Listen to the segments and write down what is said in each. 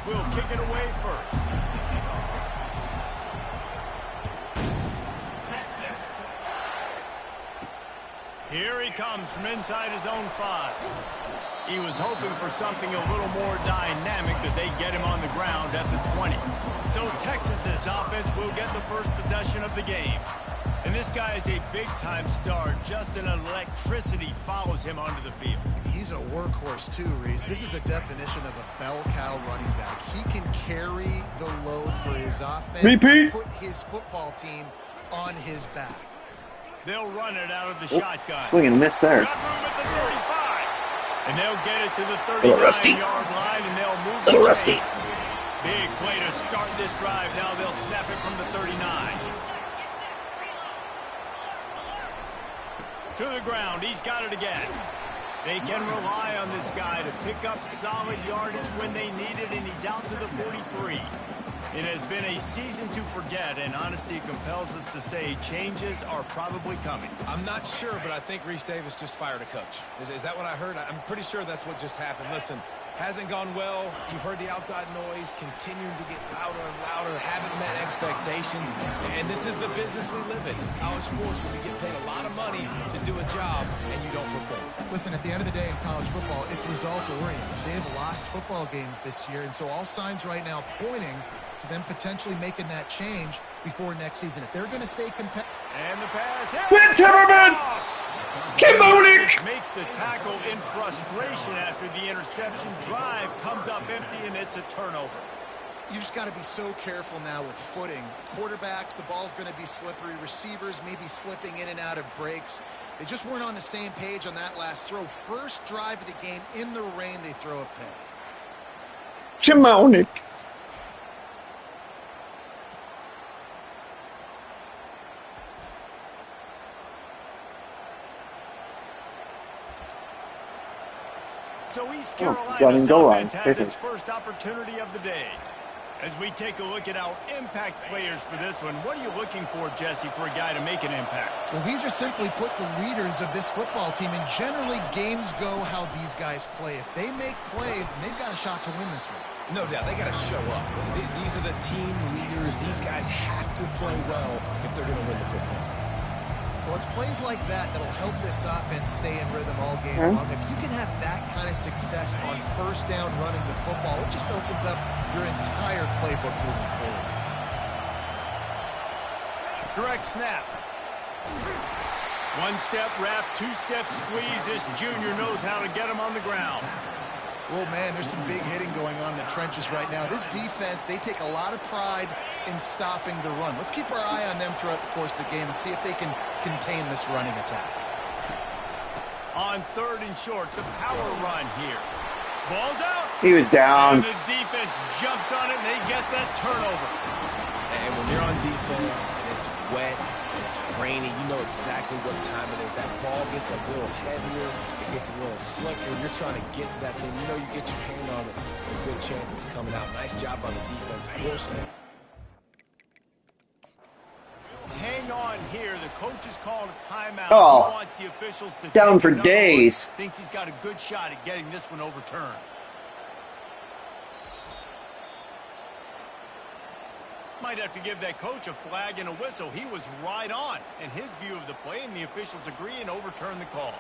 will kick it away first. Here he comes from inside his own 5. He was hoping for something a little more dynamic, but they get him on the ground at the 20. So Texas's offense will get the first possession of the game. And this guy is a big-time star. Just an electricity follows him onto the field. He's a workhorse too, Reese. This is a definition of a bell cow running back. He can carry the load for his offense and put his football team on his back. They'll run it out of the shotgun. Swing and miss there. Got room at the 35. And they'll get it to the 39-yard line, and they'll move the rusty. Big play to start this drive. Now they'll snap it from the 39. To the ground. He's got it again. They can rely on this guy to pick up solid yardage when they need it, and he's out to the 43. It has been a season to forget, and honesty compels us to say changes are probably coming. I'm not sure, but I think Reese Davis just fired a coach. Is that what I heard? I'm pretty sure that's what just happened. Listen, hasn't gone well. You've heard the outside noise, continuing to get louder and louder, haven't met expectations. And this is the business we live in college sports, where we get paid a lot of money to do a job, and you don't perform. Listen, at the end of the day in college football, it's results-oriented. They've lost football games this year, and so all signs right now pointing to them potentially making that change before next season. If they're going to stay competitive. And the pass. Flip Timmerman! Kimonic! Makes the tackle in frustration after the interception. Drive comes up empty, and it's a turnover. You just got to be so careful now with footing. Quarterbacks, the ball's going to be slippery. Receivers may be slipping in and out of breaks. They just weren't on the same page on that last throw. First drive of the game, in the rain, they throw a pick. Kimonic. So East Carolina's offense has its first opportunity of the day. As we take a look at our impact players for this one, what are you looking for, Jesse, for a guy to make an impact? Well, these are simply put the leaders of this football team, and generally games go how these guys play. If they make plays, then they've got a shot to win this one. No doubt, they got to show up. These are the team leaders. These guys have to play well if they're going to win the football game. Well, it's plays like that that'll help this offense stay in rhythm all game long. If you can have that kind of success on first down running the football, it just opens up your entire playbook moving forward. Direct snap. One step wrap, two step squeeze. This junior knows how to get him on the ground. Well, man, there's some big hitting going on in the trenches right now. This defense, they take a lot of pride in stopping the run. Let's keep our eye on them throughout the course of the game and see if they can contain this running attack. On 3rd and short, the power run here. Ball's out. He was down. And the defense jumps on it, and they get that turnover. And when you're on defense and it's wet and it's rainy, you know exactly what time it is. That ball gets a little heavier, it gets a little slicker. You're trying to get to that thing. You know you get your hand on it. There's a good chance it's coming out. Nice job on the defense forcing it. Hang on here. The coach is calling a timeout. Oh, he wants the officials to down for days. Thinks he's got a good shot at getting this one overturned. Might have to give that coach a flag and a whistle. He was right on in his view of the play, and the officials agree and overturn the call.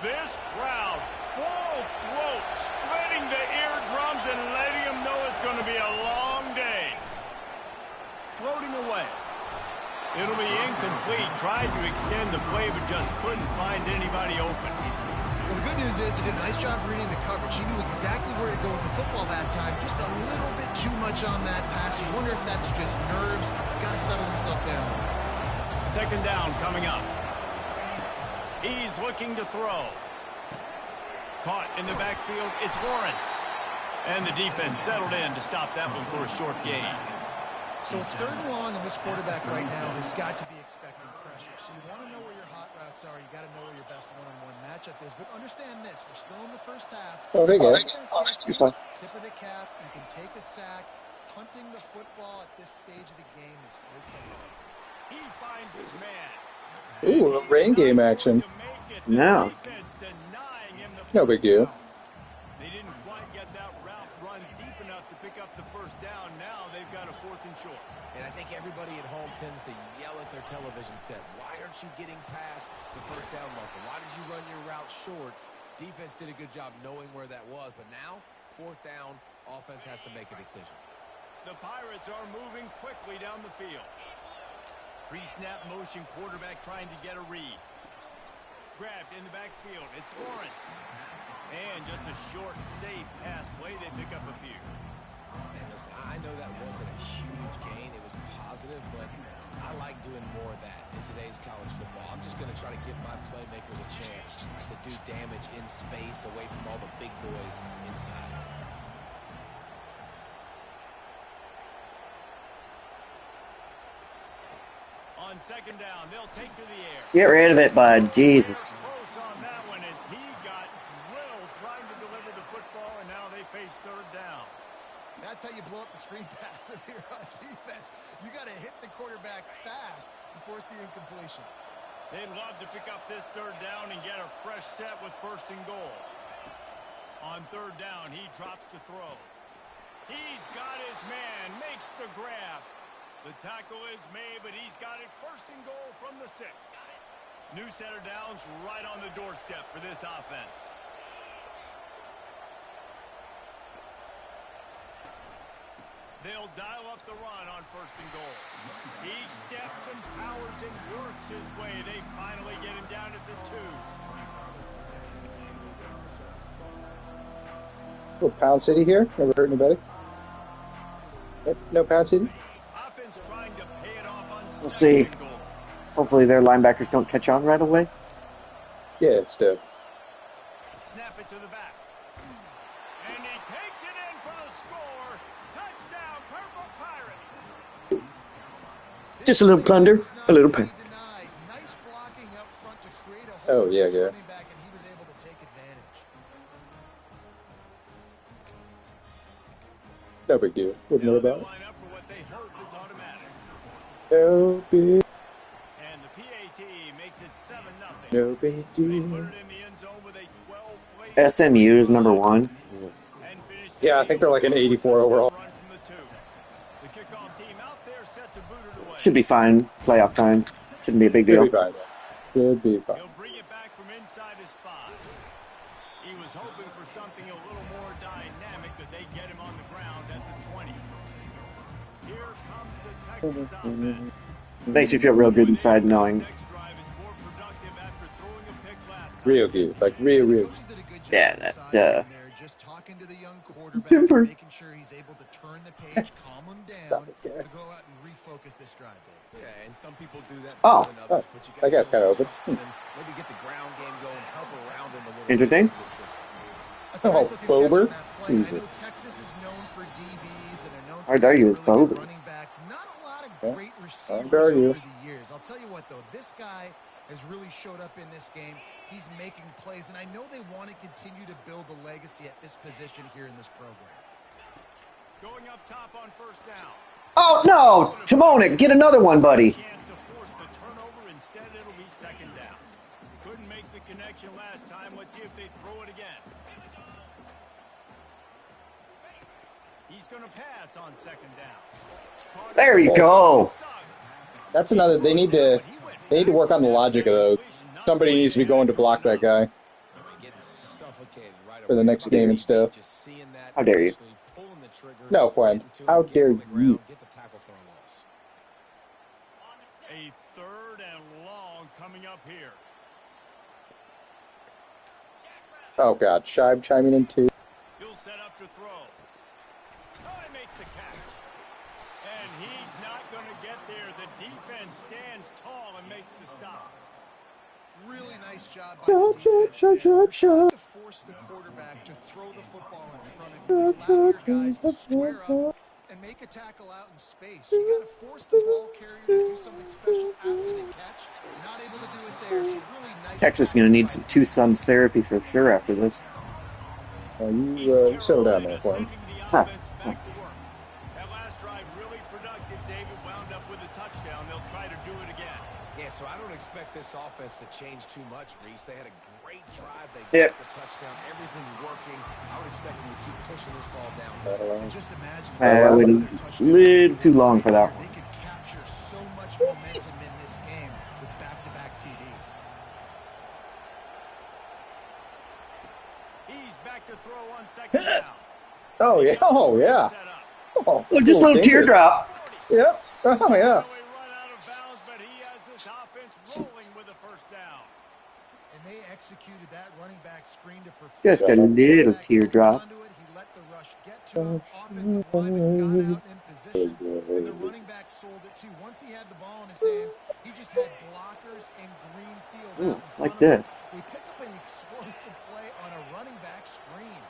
This crowd, full throat, spreading the eardrums and letting them know it's going to be a long day. Floating away. It'll be incomplete. Tried to extend the play, but just couldn't find anybody open. Well, the good news is he did a nice job reading the coverage. He knew exactly where to go with the football that time. Just a little bit too much on that pass. You wonder if that's just nerves. He's got to settle himself down. 2nd down coming up. He's looking to throw. Caught in the backfield. It's Lawrence. And the defense settled in to stop that one for a short gain. So it's 3rd and long, and this quarterback right now has got to be expecting pressure. So you want to know where your hot routes are. You got to know where your best one-on-one matchup is. But understand this: we're still in the first half. Oh, there you go. Tip of the cap. You can take a sack. Punting the football at this stage of the game is okay. He finds his man. Ooh, rain game action. No. No big deal. They didn't quite get that route run deep enough to pick up the first down. Now they've got a 4th and short. And I think everybody at home tends to yell at their television set. Why aren't you getting past the first down marker? Why did you run your route short? Defense did a good job knowing where that was. But now, 4th down, offense has to make a decision. The Pirates are moving quickly down the field. Pre-snap motion, quarterback trying to get a read. Grabbed in the backfield. It's Lawrence. And just a short, safe pass play. They pick up a few. And listen, I know that wasn't a huge gain. It was positive, but I like doing more of that in today's college football. I'm just going to try to give my playmakers a chance to do damage in space away from all the big boys inside. On 2nd down, they'll take to the air. Get rid of it, bud. Jesus. Close on that one as he got drilled trying to deliver the football, and now they face 3rd down. That's how you blow up the screen pass here on defense. You got to hit the quarterback fast and force the incompletion. They'd love to pick up this 3rd down and get a fresh set with 1st and goal. On 3rd down, he drops to throw. He's got his man, makes the grab. The tackle is made, but he's got it 1st and goal from the 6. New set of downs right on the doorstep for this offense. They'll dial up the run on 1st and goal. He steps and powers and works his way. They finally get him down at the 2. Little Pound City here. Never hurt anybody. Yep, no Pound City. Offense trying to pay it off on We'll see. 2nd and goal. Hopefully their linebackers don't catch on right away. Yeah, it's dope. Snap it to the back. And he takes it in for the score. Touchdown, Purple Pirates. Just a little plunder, a little pain. Nice blocking up front to create a Oh, hole yeah, for this yeah. running back, and he was able to take advantage. No big deal. Wouldn't know They'll about it. line up for what they hope is automatic. No big, And the PAT makes it 7-0. no big They put deal. it in the end zone with a 12-play SMU is number 1. and finished the Yeah, I game think they're like an with a 84 overall. run from the 2. The kickoff team out there set to boot it away. Should be fine. Playoff time. Shouldn't be a big Should deal. be fine. Should be fine. He'll bring it back from inside his 5. He was hoping for something a little more dynamic, but they get him on the ground at the 20. Here comes the Texas offense. Makes me feel real good inside knowing. Next drive is more productive after throwing a pick last time. Real good. Like real. Coaches did a good job Yeah, on the that, sideline there, just talking to the young quarterback, Timber. making sure he's able to turn the page, calm him down, to go out and refocus this drive. Dave. Yeah, and some people do that Oh. better than others, but you That guy's gotta kinda show some open. trust in him. Maybe get the ground game going, help around him a little Interesting. bit in the system. That's a nice looking catch Bober. on that play. I know Jesus. Texas is known for DBs and they're known Hard for to argue really with good Bober. running backs. Not a lot of Yeah. great Hard receivers to argue. over the years. I'll tell you what, though, this guy has really showed up in this game. He's making plays, and I know they want to continue to build a legacy at this position here in this program. Going up top on 1st down. Oh, no! Timonic, get another one, buddy. Chance to force the turnover. Instead, it'll be 2nd down. Couldn't make the connection last time. Let's see if they throw it again. He's going to pass on 2nd down. There you go. That's another. They need to work on the logic of those. Somebody needs to be going to block that guy Getting suffocated right for the away. next game and stuff. Just seeing that, How dare you. actually pulling the trigger, No, friend. getting to him, How getting dare on the ground, you. Get the tackle for a loss. A 3rd and long coming up here. Oh God, Shibe chiming in too. He'll set up to throw. Oh, he makes the catch. And he's not going to get there. The defense stands tall and makes the stop. Really nice job by Shut, the defense shut, there. shut, Trying shut. to force the quarterback to throw the football in front of you. Allow your guys to square up and make a tackle out in space. You got to force the ball carrier to do something special after the catch. Not able to do it there, so really nice. Texas is going to need some two sons therapy for sure after this. Oh, you settle down there for him. Sending the Huh. offense back to work. That last drive really productive. David wound up with a touchdown. They'll try to do it again. Yeah, so I don't expect expect this offense to change too much, Reese. They had a great drive. They Yeah. got the touchdown. Everything working. I would expect them to keep pushing this ball down. And just imagine I if waited another a touchdown little too long for that here, one. they could capture so much momentum in this game with back-to-back TDs. He's back to throw on second down. Oh yeah. Oh yeah. Set up. Oh, Oh, just a little dangerous. teardrop. Yep. Oh yeah. Runaway run out of bounds, but he has this offense rolling with a first down. And they executed that running back screen to perfection. Just a little teardrop. He let the rush get to him. Offensive lineman got out in position. And the running back sold it too. Once he had the ball in his hands, he just had blockers and green field out in front Like of him. this. They pick up an explosive play on a running back screen.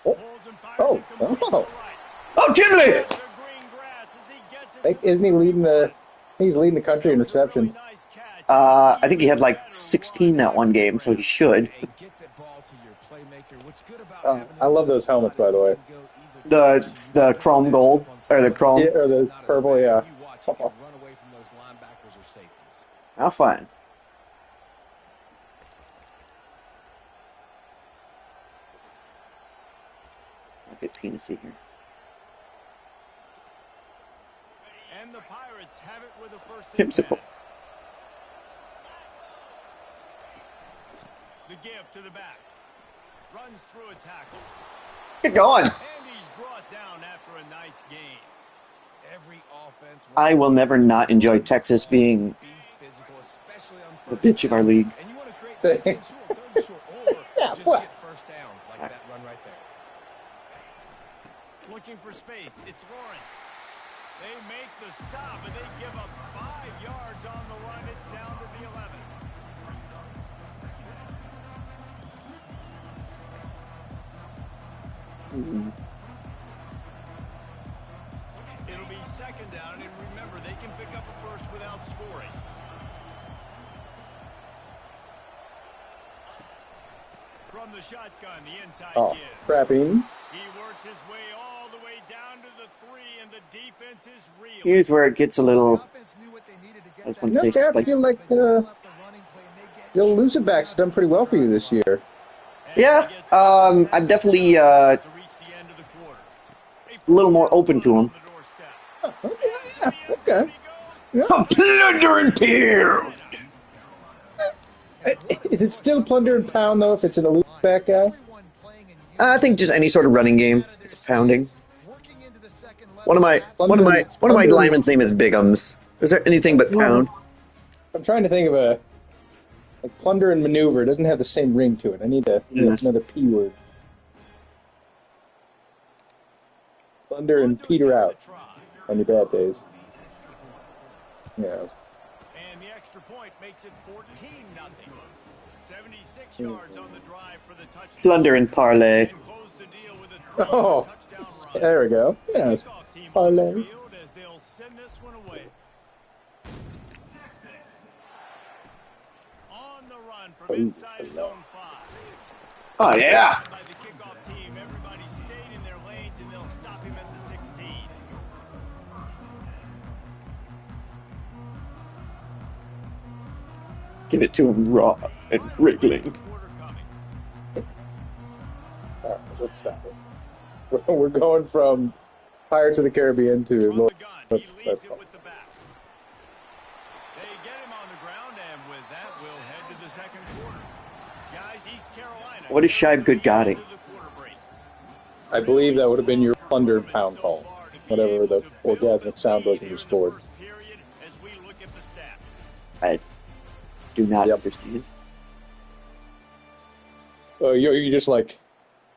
Pulls and fires Oh. it complete to the Oh. right. Oh, Jimmy! The green grass as he gets it to Isn't he leading the? He's leading the country in That was a really receptions. nice catch. I think he had like 16 that one game, so he should. Hey, get that ball to your playmaker. What's good about Oh, having him I love in this those helmets, spot by is the way. he can go either direction. The chrome gold or the chrome. Yeah, or the It's not as purple. fast. Yeah. You watch, he can run away from those linebackers or safeties. How fun. I'll get penisy here. And the Pirates have it with a first and Pimsicle. 10. The give to the back. Runs through a tackle. Get going. And he's brought down after a nice gain. Every offense I will never not enjoy Texas being be physical, especially on the first bitch of our down. league. And you want to create second and short, third and short, or Yeah, just what? get first downs like that run right there. Looking for space. It's Lawrence. They make the stop, and they give up 5 yards on the run. It's down to the 11. It'll be second down, and remember, they can pick up a first without scoring. From the shotgun, the inside Oh, give. crapping. He works his way all the way down to the 3, and the defense is real. Here's where it gets a little. The offense knew what they needed to get I was that going to say Okay, I spicy. feel like They dial up the running play, and they get the elusive backs done pretty well for you this year. Yeah, I'm definitely To reach the end of the quarter. a little more open to him. Yeah. Okay. A plunder and pound. Is it still plunder and pound though? If it's an elusive back guy? everyone playing in I think just any sort of running game. It's pounding. working into the second level. One of my linemen's name is Bigums. Is there anything but pound? I'm trying to think of a like plunder and maneuver. It doesn't have the same ring to it. I need Yes. another P word. Plunder and peter out on your bad days. Yeah. And the extra point makes it 14-0. 76 yards on the drive for the touchdown. Plunder and parlay. And close the deal with a Oh, touchdown run. there we go. Yes. Kickoff team on the Parlay. field as they'll send this one away. On the run from inside his own 5. Oh yeah. By the kickoff team, everybody stayed in their lanes, and they'll stop him at the 16. Give it to him raw and wriggling. Quarter coming. All right, let's stop it. We're going from Pirates of the Caribbean to From the gun, he that's leads it fine. with the back. They get him on the ground, and with that, we'll head to the second quarter. Guys, East Carolina. What is Shive Good Godding? into the quarter break. I believe that would have been your plunder and pound call. Whatever the orgasmic sound was when you scored. First period as we look at the stats. I do not Yep. understand. Oh, you just like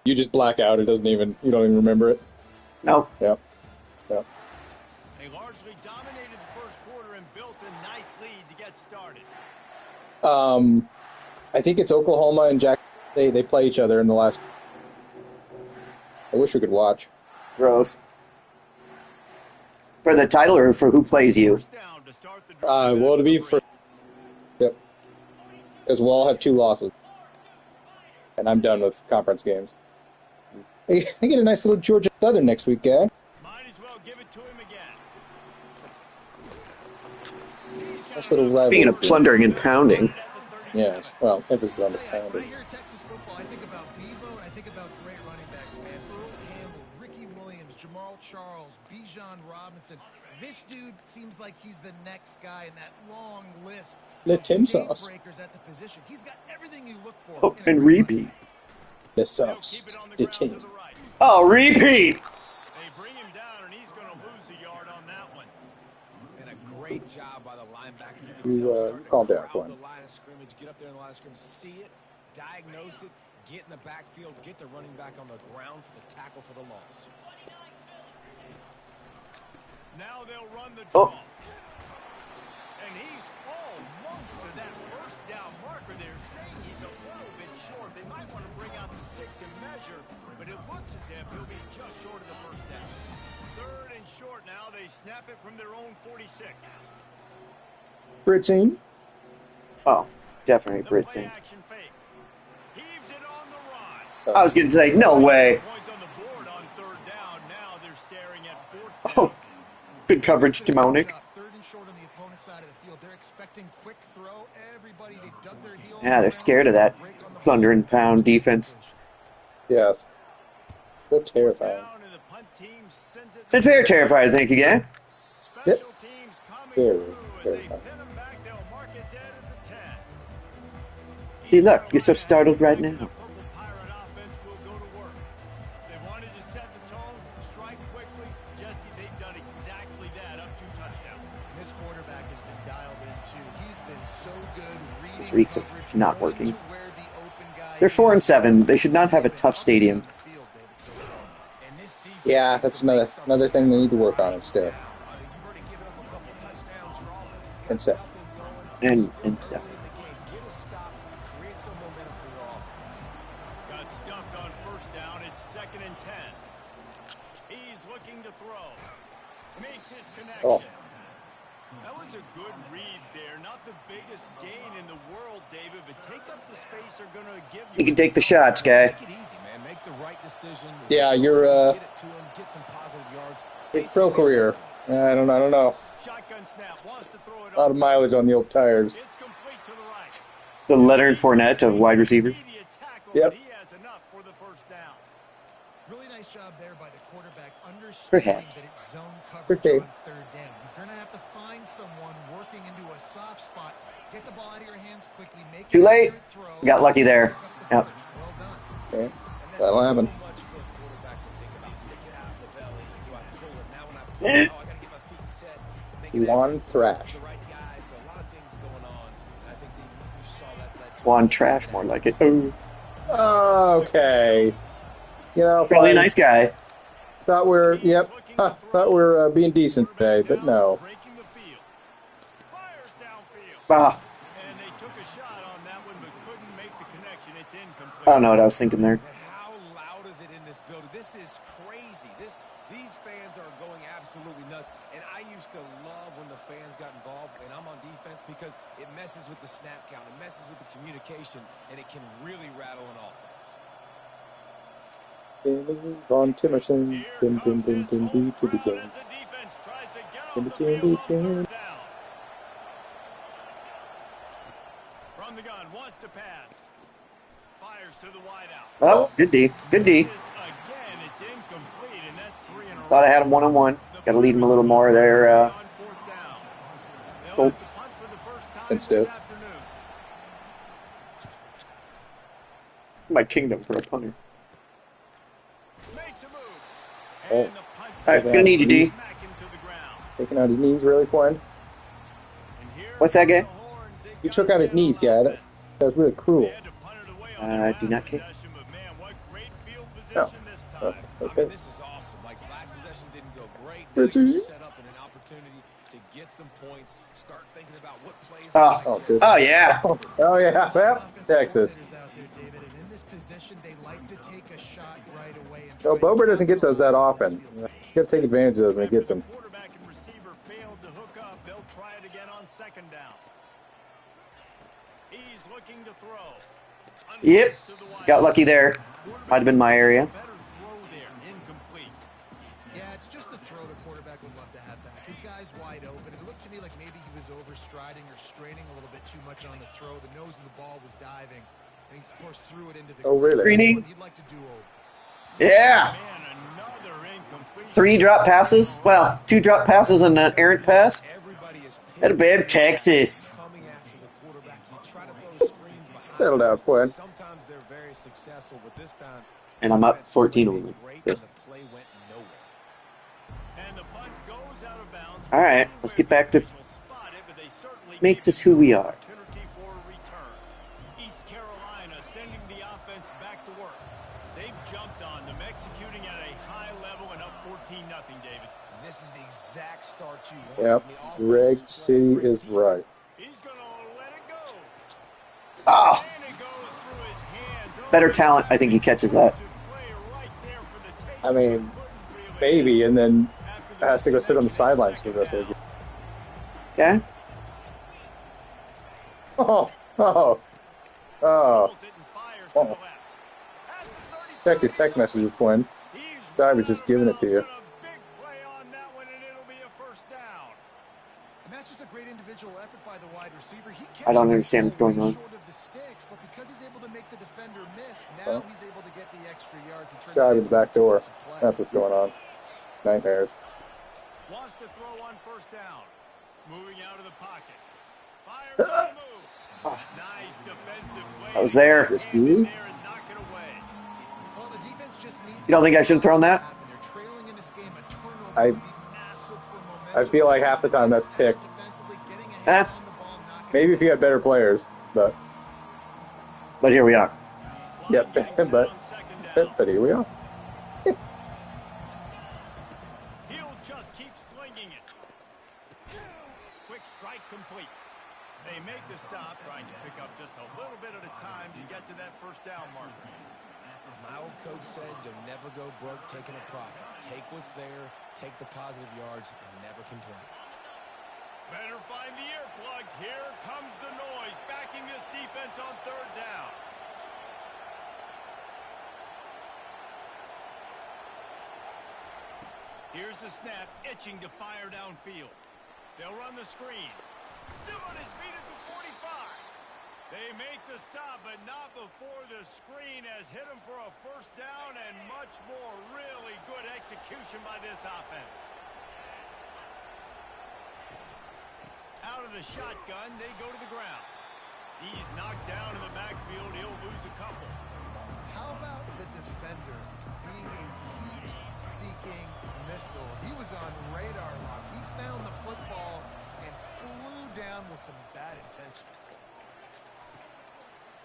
you just black out. It doesn't even you don't even remember it. No. Yep. Yep. They largely dominated the first quarter and built a nice lead to get started. I think it's Oklahoma and Jack. They play each other in the last. I wish we could watch. Gross. For the title or for who plays you? First down to start the drive Well, after to be the for. break. Yep. Because we'll all have 2 losses, and I'm done with conference games. I get a nice little Georgia Southern next week, guy. Might as well give it to him again. Nice little rivalry. Speaking of plundering and pounding. Yeah, well, emphasis on the When I pounding. hear Texas football, I think about Bevo and I think about great running backs, man. Earl Campbell, Ricky Williams, Jamal Charles, Bijan Robinson. This dude seems like he's the next guy in that long list Let of Tim game sauce. breakers at the position. He's got everything you look for. Oh, in a and great repeat. The They'll sauce. keep it on the The ground to Tim. the right. Oh, repeat! They bring him down, and he's going to lose a yard on that one. And a great job by the linebacker. You can You, tell starting to calm down, crowd Glenn. the line of scrimmage, get up there in the line of scrimmage, see it, diagnose it, get in the backfield, get the running back on the ground for the tackle for the loss. Now they'll run the Oh. draw. And he's almost to that first down marker there, saying he's a little bit short. They might want to bring out the sticks and measure, but it looks as if he'll be just short of the first down. Third and short now. They snap it from their own 46. Britain. Oh, definitely The play Britain. action fake. Heaves it on the run. I was going to say, no way. Points on the board on third down. Now they're staring at fourth Oh, down. good coverage to Monick. Third and short on the opponent's side of the field. They're expecting quick throw. Everybody, they dug their heels. Yeah, they're scared of that plunder and pound defense. Yes. They're terrifying. Down, and the punt team sends it It's very terrifying, thank you, guy. Special teams coming Very, through as very they fun. pin him back. They'll mark it dead at the 10. See, look, you're so startled right now. The Purple Pirate offense will go to work. They wanted to set the tone, strike quickly. Jesse, they've done exactly that up to touchdown. This quarterback has been dialed in too. He's been so good reading This reeks of coverage, not going working. to where the open guy They're is. 4-7. They should not have a tough stadium. And this defense Yeah, that's another thing they need to work on instead. you've already given up a couple touchdowns. Your offense has got And set. nothing going. And stuff. In the game, get a stop, create some momentum for your offense. Got stuffed on first down. It's 2nd and 10. He's looking to throw. Makes his connection. Oh. That was a good read there. Not the biggest gain in the world, David, but take up the space they're going to give you. You can take the shots, guy. Make it easy, man. Make the right decision. Yeah, Get you're, it to him, get some positive yards. Pro career. I don't know. Shotgun snap. Wants to throw it A lot of mileage on the old tires. It's complete to the right. The Leonard Fournette of wide receivers. Immediate tackle, Yep. but he has enough for the first down. Really nice job there by the quarterback, understanding Perhaps. that it's zone coverage Perhaps. on third down. You're going to have to find someone working into a soft spot. Get the ball out of your hands quickly. Make Too an late. accurate throw. Got lucky there. Pick up the Yep. first. Well done. Okay. And there's That'll happen. so much for a quarterback to think about. Stick it out of the belly. Do I pull it? Now when I pull it, I got to get my feet set. Make it Juan accurate. Thrash. The right guy. So a lot of things going on. And I think that you saw that led to Juan Trash, more like it. Ooh. Okay. You know, Probably a fine. nice guy. Thought thought we're being decent today, but no. Breaking the field. Fires downfield. Ah, And they took a shot on that one, but couldn't make the connection. It's incomplete. I don't know what I was thinking there. And how loud is it in this building? This is crazy. These fans are going absolutely nuts. And I used to love when the fans got involved, and I'm on defense, because it messes with the snap count. It messes with the communication, and it can really rattle an offense. Von Timerson. Here Dum, dum, comes dum, this dum, whole dum, dum, crowd dum. as the defense tries to get Dum, off the dum, field on dum, third down. From the gun, wants to pass. Fires to the wideout. Oh, good D. Good D. Again, it's incomplete, and that's 3 in a row. Thought I had him one-on-one. Got to lead him a little more there, On fourth down. They'll Colts. have to punt for the first time And this Stiff. afternoon. My kingdom for a punter. Makes a move. Oh. And the punt All right, gonna need you, D. smack him to the ground. Taking out his knees really for him. And here What's that, guy? come the horns. They've He got took to out his get knees, on guy. offense. That was really cruel. They had to punt it away on the Do not last kick. possession, but man, what great field Oh. position this time. I Okay. mean, this is awesome. Like, last possession didn't go great. Now Richie. you're set up in an opportunity to get some points. Start thinking about what plays. Oh. Oh, good. Oh, yeah. Oh, yeah. Well, Offensive Texas. coordinators out there, David, and in this position, they like to take a shot right away. And No, try to Bober doesn't get those that capitalize often. on You got to take advantage of those when he gets them. Quarterback and receiver failed to hook up. They'll try it again on second down. He's looking to throw. Yep. Unleashed to the wide. Got lucky there. Might have been my area. Better throw there. Incomplete. Yeah, it's just the throw the quarterback would love to have back. He's guys wide open. It looked to me like maybe he was overstriding or straining a little bit too much on the throw. The nose of the ball was diving, and he, of course, threw it into the Screening. He'd like to do over. Yeah. 3 drop passes. Well, 2 drop passes and an errant pass. At a bad Texas. Settle down, Quinn. Sometimes they're very successful, but this time, And I'm up 14 only. Good. All right, let's get back to makes us who we are. East Carolina sending the offense back to work. They've jumped on them, executing at a high level and up 14-0, David. This is the exact start you want. Yep, Greg City is right. He's going to let it go. Oh, And it goes through his hands. better talent. I think he catches that. I mean, maybe, and then has to go sit on the sidelines for the rest of the game. Yeah. Oh. Check your text messages, Quinn. Guy was just giving it to you. And that's just a great individual effort by the wide receiver. He I don't understand what's going on. short of the sticks, but because he's able to make the defender miss, now he's able to get the extra yards and turn Guy that with the back into a door. play. That's what's going on. Nightmares. Wants to throw on first down. Moving out of the pocket. Fires on the move. Nice defensive play. I was there. Just And in you? there and knock it away. Well, the defense just needs You don't think I should have thrown that? They're trailing in this game. A turnover I- would be massive for momentum. I feel like half the time that's picked. Defensively getting Eh. ahead on the ball, not Maybe if you had better players, but But here we are. yep, Getting set but on second down. here we are. He'll just keep slinging it. Quick strike complete. They make the stop, trying to pick up just a little bit at a time to get to that first down marker. My old coach said you'll never go broke taking a profit. Take what's there, take the positive yards, and never complain. Better find the earplugs. Here comes the noise, backing this defense on third down. Here's the snap, itching to fire downfield. They'll run the screen. Still on his feet at the 45. They make the stop, but not before the screen has hit him for a first down and much more. Really good execution by this offense. Out of the shotgun, they go to the ground. He's knocked down in the backfield. He'll lose a couple. How about the defender being a heat-seeking missile? He was on radar lock. He found the football and flew down with some bad intentions.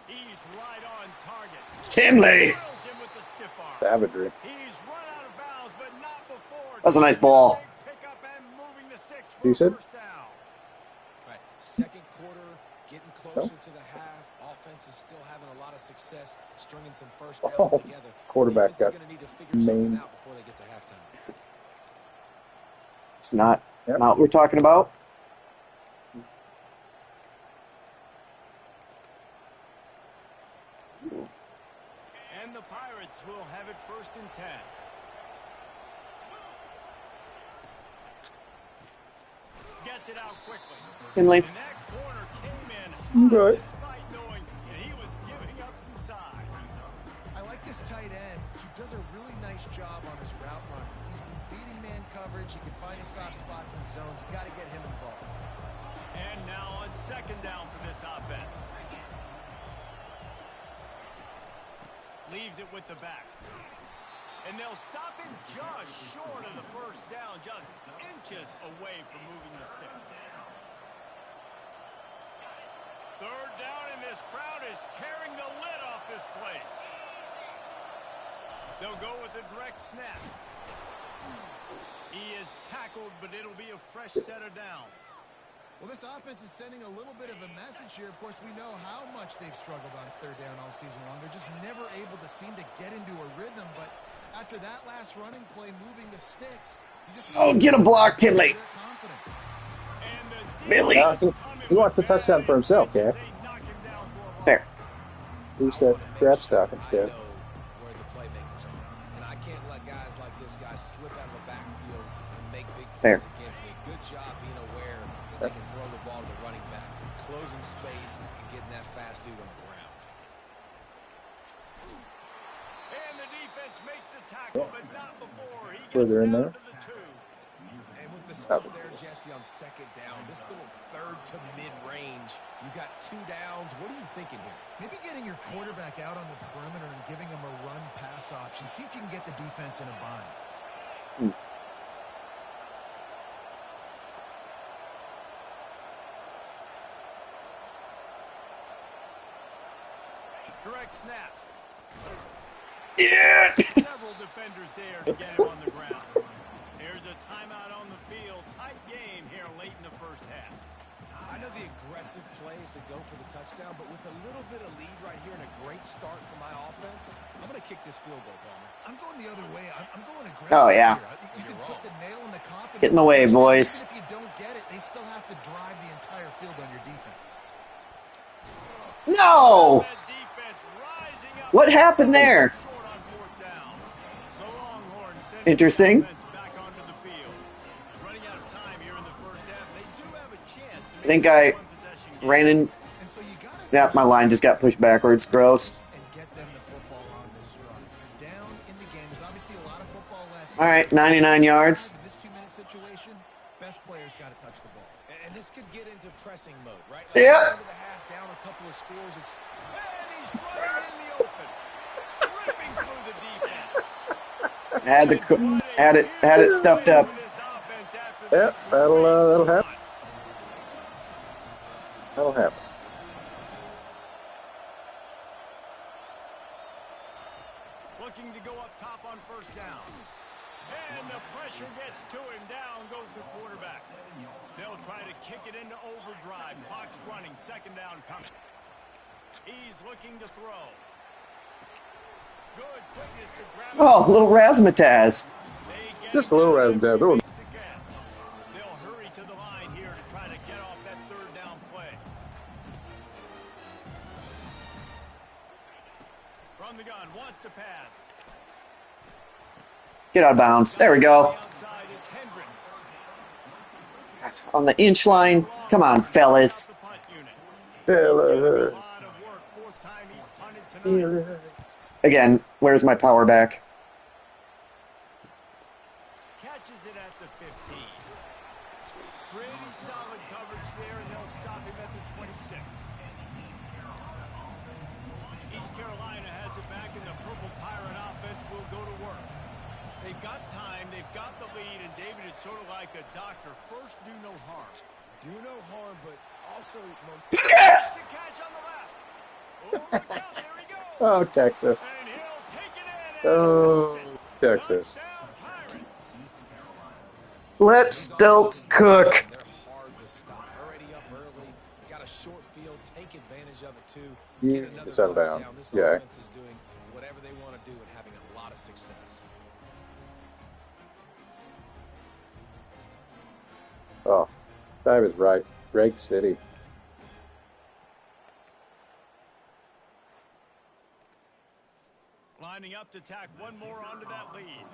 He's right on target. Tinley. Drills him with the stiff arm. Savagery. He's run out of bounds, but not before. That's a nice ball. Pick up and moving the sticks for Decent. first down. Right, second quarter, getting closer to the half. Offense is still having a lot of success stringing some first downs Oh, together. quarterback Defense is got gonna need to figure something main. out before they get to halftime. It's not Yep. not what we're talking about. And the Pirates will have it first and 10. Gets it out quickly. Tinley. And that corner came in hot Good. despite knowing that he was giving up some size. I like this tight end. He does a really nice job on his route run. He's been beating man coverage. He can find his soft spots in the zones. You got to get him involved. And now on second down for this offense. Leaves it with the back. And they'll stop him just short of the first down, just inches away from moving the sticks. Third down, and this crowd is tearing the lid off this place. They'll go with a direct snap. He is tackled, but it'll be a fresh set of downs. Well, this offense is sending a little bit of a message here. Of course, we know how much they've struggled on third down all season long. They're just never able to seem to get into a rhythm. But after that last running play, moving the sticks, you just Oh, get a block, Tinley. their confidence. And the Billy. Yeah, he wants a touchdown for himself, yeah. They knock him down for a loss. There. Who's that draft stock instead? I know where the playmakers are, and I can't let guys like this guy slip out of the backfield and make big Fair. plays against me. Good job the defense makes the tackle, but not before he gets Further in down there. to the 2. And with the stuff there, Jesse, on second down, this little third to mid-range, you got 2 downs. What are you thinking here? Maybe getting your quarterback out on the perimeter and giving him a run-pass option. See if you can get the defense in a bind. Direct snap. Yeah. Several defenders there to get him on the ground. Here's a timeout on the field. Tight game here late in the first half. I know the aggressive plays to go for the touchdown, but with a little bit of lead right here and a great start for my offense, I'm going to kick this field goal, Palmer. I'm going the other way. I'm going aggressive. Oh, yeah. Here. I think you can put the nail in the coffin. Get in the way, boys. If you don't get it, they still have to drive the entire field on your defense. No! What happened there? Interesting. I think I ran in. Yeah, my line just got pushed backwards. Gross. All right, 99 yards. This 2-minute situation, best players got to touch the ball. And this could get into pressing mode, right? Yep. Into the half, down a couple of scores. It's... And he's running in the open. Ripping through the defense. Had it stuffed up. Yep, that'll happen. That'll happen. Looking to go up top on first down. And the pressure gets to him. Down goes the quarterback. They'll try to kick it into overdrive. Clock's running. Second down coming. He's looking to throw. Good quickness to grab. Oh, a little razzmatazz. Just a little razzmatazz. They'll hurry to the line here to try to get off that third down play. From the gun, wants to pass. Get out of bounds. There we go. On the inch line. Come on, fellas. Again, where's my power back? Catches it at the 15. Pretty solid coverage there, and they'll stop him at the 26. East Carolina has it back, and the Purple Pirate offense will go to work. They've got time, they've got the lead, and David is sort of like a doctor. First, do no harm. Do no harm, but also... Yes! The catch on the left. Over the count, there he goes. Oh, Texas. And he'll take it in. Oh, Texas. Touchdown, Pirates. Let Stilts cook. They're hard to stop. Already up early. Got a short field. Take advantage of it, too. You Get another settle down. touchdown. This Yeah. offense is doing whatever they want to do and having a lot of success. Oh, I was right. Drake City. Lining up to tack one more onto that lead.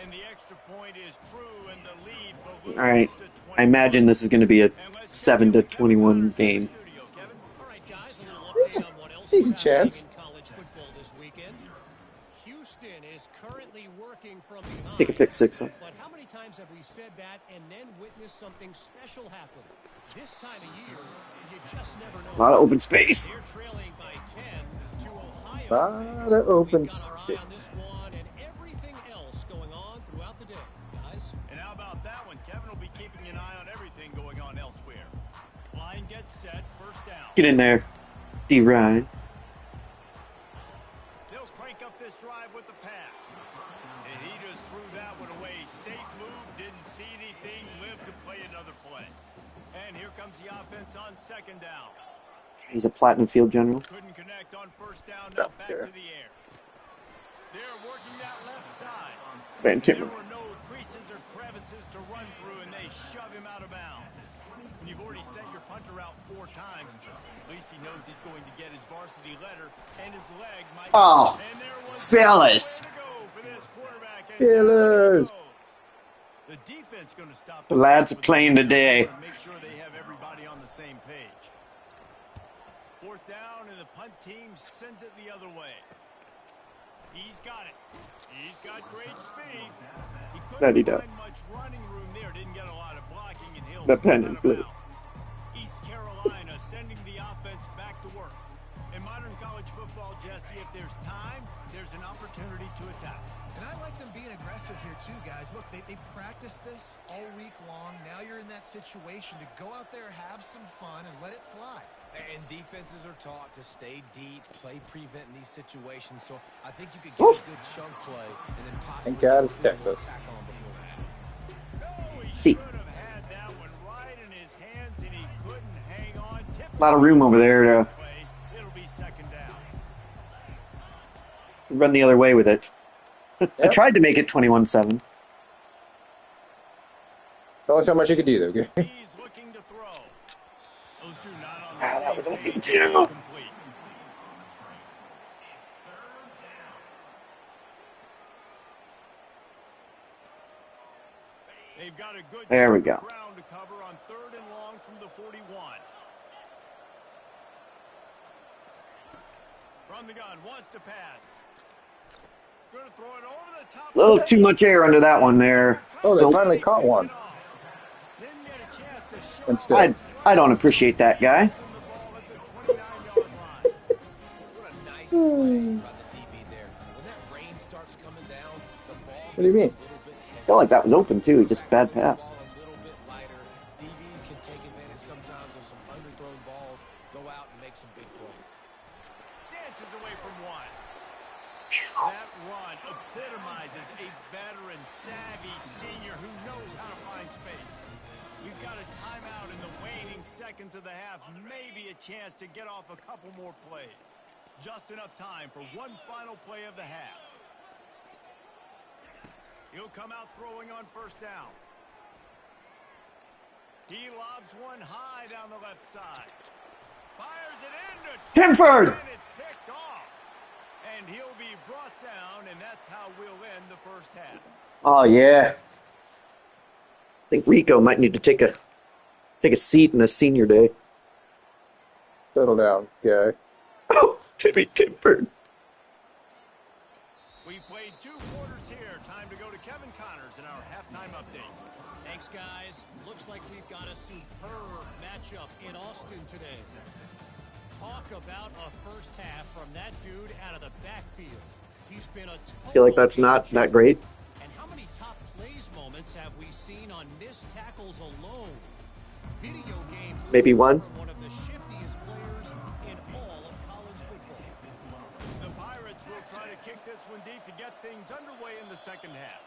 And the extra point is true, and the lead balloons All right. to 20. I imagine this is going to be a 7-21 game. All right, guys, a little update on what else Easy is chance. happening in college football this weekend. Houston is currently working from behind. Take a pick six. Huh? But how many times have we said that and then witnessed something special happen? This time of year, you just never know. A lot of open space. They're trailing by 10 to Ohio. Lot of open We've got our eye space. on this one and everything else going on throughout the day, guys. And how about that one? Kevin will be keeping an eye on everything going on elsewhere. Line gets set, first down. Get in there, D-Ryan. They'll crank up this drive with the pass. And he just threw that one away. Safe move, didn't see anything, lived to play another play. And here comes the offense on second down. He's a Platinum Field General. Couldn't connect on first down, now back to the air. They're working that left side. Van There Timmer. were no creases or crevices to run through, and they shove him out of bounds. When you've already sent your punter out 4 times, at least he knows he's going to get his varsity letter, and his leg might... Oh, and there was fellas. nowhere to go for this quarterback, and Fellas. down he goes. The defense going to stop The lads are playing today. Make sure they have everybody on the same page. Fourth down, and the punt team sends it the other way. He's got it. He's got great speed. He That he couldn't find does. much running room there. Didn't get a lot of blocking, and he'll The pen step is out of good. bounds. East Carolina sending the offense back to work. In modern college football, Jesse, if there's time, there's an opportunity to attack. And I like them being aggressive here too, guys. Look, they practiced this all week long. Now you're in that situation to go out there, have some fun, and let it fly. And defenses are taught to stay deep, play prevent in these situations. So I think you could get a good chunk play and then possibly Thank God get it's a little more Texas. attack on before the half. No, he See. should have had that one right in his hands, and he couldn't hang on. A lot of room over there to It'll be second down. run the other way with it. I Yep. tried to make it 21-7. Only so much you could do, though. He's looking to throw. Those two not on the That was same open page. too. Complete. They've got a good There we chunk of go. ground to cover on third and long from the 41. From the gun, wants to pass. Going to throw it over the top. A little too much air under that one there. Oh, they Still, finally caught one. Didn't get a chance to show Instead. I don't appreciate that guy. from the ball at the 29-yard line. What a nice play by the DB there. When that rain starts coming down, the ball What do you gets mean? a little bit heavy. Felt like that was open too. Just bad pass. Ball a little bit lighter. DBs can take advantage sometimes of some underthrown balls, go out and make some big plays. Dances away from one. That run epitomizes a veteran, savvy senior who knows how to find space. We've got a timeout in the waning seconds of the half. Maybe a chance to get off a couple more plays. Just enough time for one final play of the half. He'll come out throwing on first down. He lobs one high down the left side. Fires it into Hemford! and it's picked off. And he'll be brought down, and that's how we'll end the first half. Oh yeah. I think Rico might need to take a seat in the senior day. Settle down, guy. Oh, Timmy Timford. We played 2 quarters here. Time to go to Kevin Connors in our halftime update. Thanks, guys. Looks like we've got a superb matchup in Austin today. Talk about a first half from that dude out of the backfield. He's been a I feel like that's not that great. And how many top plays moments have we seen on missed tackles alone? Video game Maybe one. one of the shiftiest players in all of college football. The Pirates will try to kick this one deep to get things underway in the second half.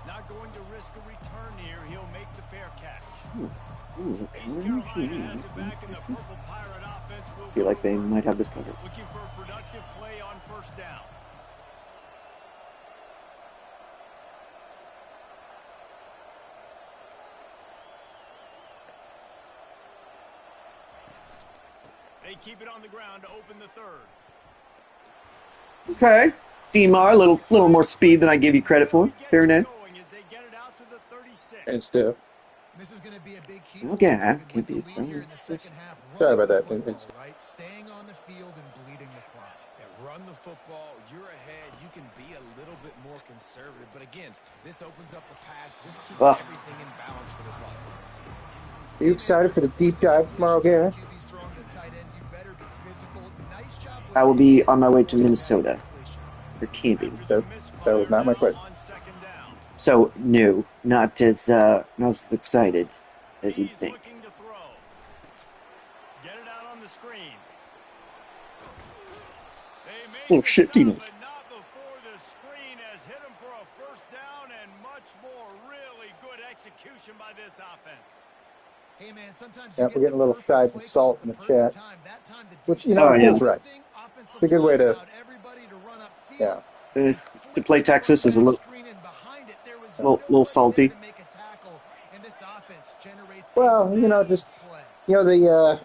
Not going to risk a return here. He'll make the fair catch. East Carolina has it back, and the Purple Pirate offense will I feel like they might have this covered. looking for a productive play on first down. They keep it on the ground to open the third. Okay. DMR, a little more speed than I give you credit for. Here and there. Going as they get it out to the 36. And stiff. This is going to be a big key. Okay, for them can't with be the lead here in the friendly. second half. Sorry Running about the that. football, It's- right? Staying on the field and bleeding the clock. Yeah, run the football. You're ahead. You can be a little bit more conservative. But again, this opens up the pass. This keeps everything in balance for this offense. Are you excited for the deep dive tomorrow, guy? QB's throwing the tight end. You better be physical. Nice job with I will be on my way to Minnesota for camping. That was not my question. On second down. So no, not as excited as you'd He's think. looking to throw. Get it out on the screen. They made Little the stop, shiftiness. but not before the screen has hit him for a first down, and much more really good execution by this offense. Hey man, sometimes Yeah, you we're get getting a little the shy perfect and play salt call in at the perfect chat. time. That time the Which, you defense know, Oh, it yeah. is right. offensive It's a good way to- line allowed everybody to run upfield. Yeah. They To slipped play into a Texas is a back little screen, and behind it, there was little nobody salty. there to make a tackle, and this offense generates a Well, you know, massive just play. you know,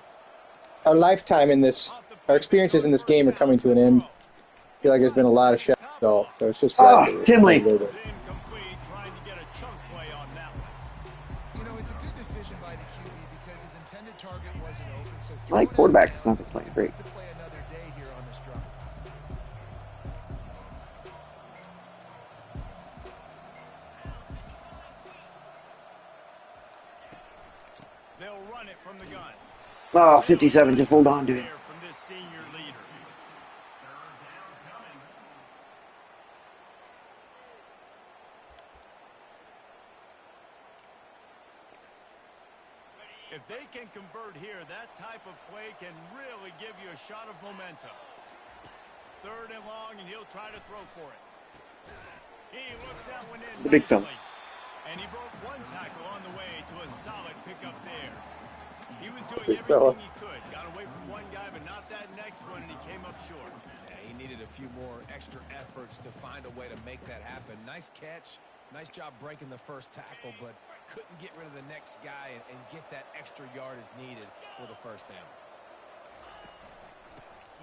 our lifetime in this, our experiences in this game are coming to an end. I feel like there's been a lot of shots stalled, so it's just right. Oh, Timley. It's incomplete, trying to get a chunk play on that one. You know, it's a good decision by the QB because his intended target wasn't open, so My quarterback is not playing great. To play another day here on this drive. They'll run it from the gun. Oh, 57, just hold on to it. From this senior leader. If they can convert here, that type of play can really give you a shot of momentum. 3rd and long, and he'll try to throw for it. He looks that one in The big fella. And he broke one tackle on the way to a solid pickup there. He was doing Big everything fella. he could. Got away from one guy, but not that next one, and he came up short. Yeah, he needed a few more extra efforts to find a way to make that happen. Nice catch. Nice job breaking the first tackle, but couldn't get rid of the next guy and get that extra yardage needed for the first down.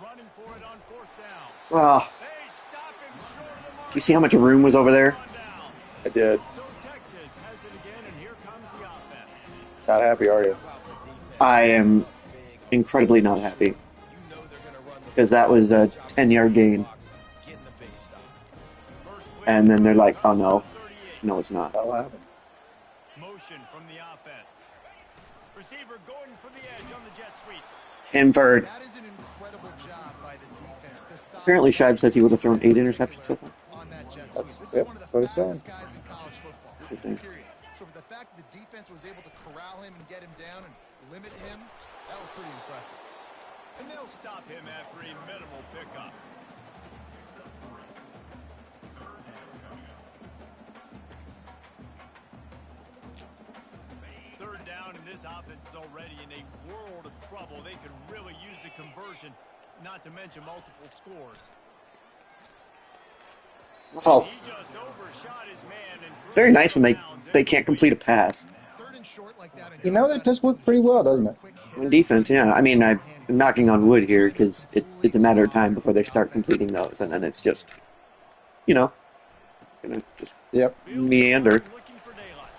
Running for it on 4th down. Oh, They stop him short of the mark. do you see how much room was over there? I did. So Texas has it again, and here comes the offense. Not happy, are you? I am incredibly not happy because that was a 10-yard gain. And then they're like, oh, no. No, it's not. That'll happen. Motion from the offense. Receiver going for the edge on the jet sweep. Hanford. That is an incredible job by the defense to stop. Apparently, Shive said he would have thrown 8 interceptions so far. On that jet sweep. That's, This is yep, one of the what it's saying. fastest guys in college football. Good thing. Period. So for the fact that the defense was able to corral him and get him down and limit him, that was pretty impressive. And they'll stop him after a minimal pickup. Third down, and this offense is already in a world of trouble. They could really use a conversion, not to mention multiple scores. Oh, He just overshot his man and it's very nice when they can't complete a pass. Third and short like that. You know, that does work pretty well, doesn't it? On defense, yeah. I mean, I'm knocking on wood here because it's a matter of time before they start completing those, and then it's just, you know, gonna just Yep. meander. Looking for daylight.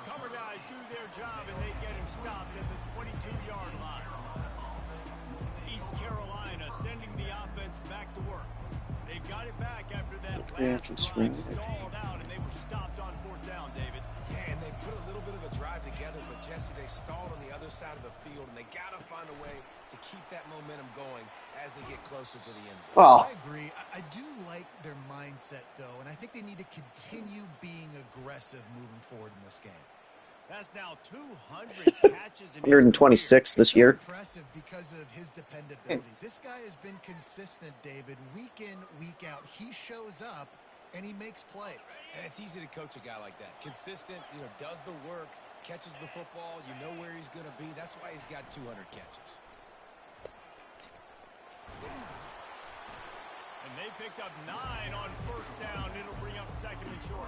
Cover guys do their job, and they get him stopped at the 22-yard line. East Carolina sending the offense back to work. They've got it back after that Yeah, last some drive swing. stalled out, and they were stopped on 4th down, David. Yeah, and they put a little bit of a drive together, but Jesse, they stalled on the other side of the field, and they got to find a way to keep that momentum going as they get closer to the end zone. Oh, I agree. I do like their mindset, though, and I think they need to continue being aggressive moving forward in this game. That's now 200 catches in his 126 this So year. impressive because of his dependability. This guy has been consistent, David, week in, week out. He shows up, and he makes plays. And it's easy to coach a guy like that. Consistent, does the work, catches the football, you know where he's going to be. That's why he's got 200 catches. And they picked up 9 on 1st down. It'll bring up 2nd and short.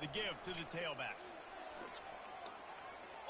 The give to the tailback.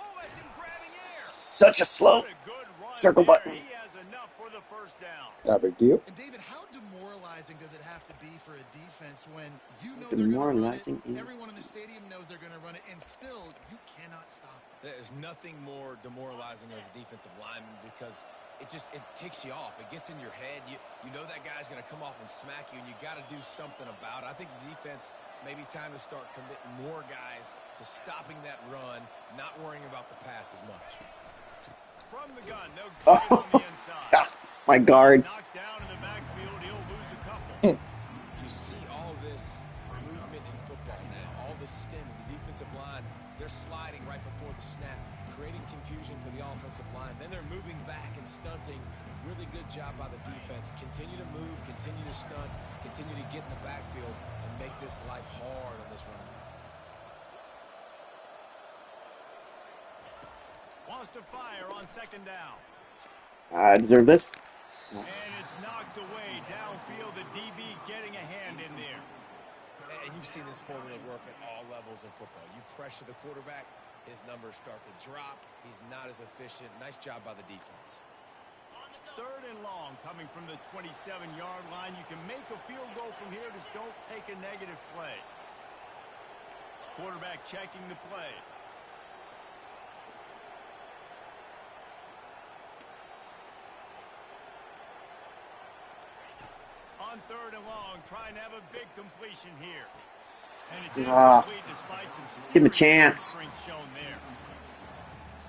Oh, that's him grabbing air. Such a slow What a good run circle there. button. He has enough for the 1st down. Not a big deal. And David, how demoralizing does it have to be for a defense when you know they're going to run Demoralizing, it, yeah. everyone in the stadium knows they're going to run it, and still you cannot stop it? There's nothing more demoralizing as a defensive lineman because it ticks you off. It gets in your head. You know that guy's going to come off and smack you, and you got to do something about it. I think the defense maybe time to start committing more guys to stopping that run, not worrying about the pass as much. From the gun, they'll get it on the inside. My guard. Knocked down in the backfield, he'll lose a couple. You see all this movement in football now, all the stem in the defensive line. They're sliding right before the snap, creating confusion for the offensive line. Then they're moving back and stunting. Really good job by the defense. Continue to move, continue to stunt, continue to get in the backfield and make this life hard on this running back. Wants to fire on 2nd down. I deserve this. And it's knocked away downfield. The DB getting a hand in there. And you've seen this formula work at all levels of football. You pressure the quarterback, his numbers start to drop. He's not as efficient. Nice job by the defense. 3rd and long coming from the 27-yard line. You can make a field goal from here. Just don't take a negative play. Quarterback checking the play. On 3rd and long, trying to have a big completion here. And it's incomplete despite some give him a chance. strength shown there.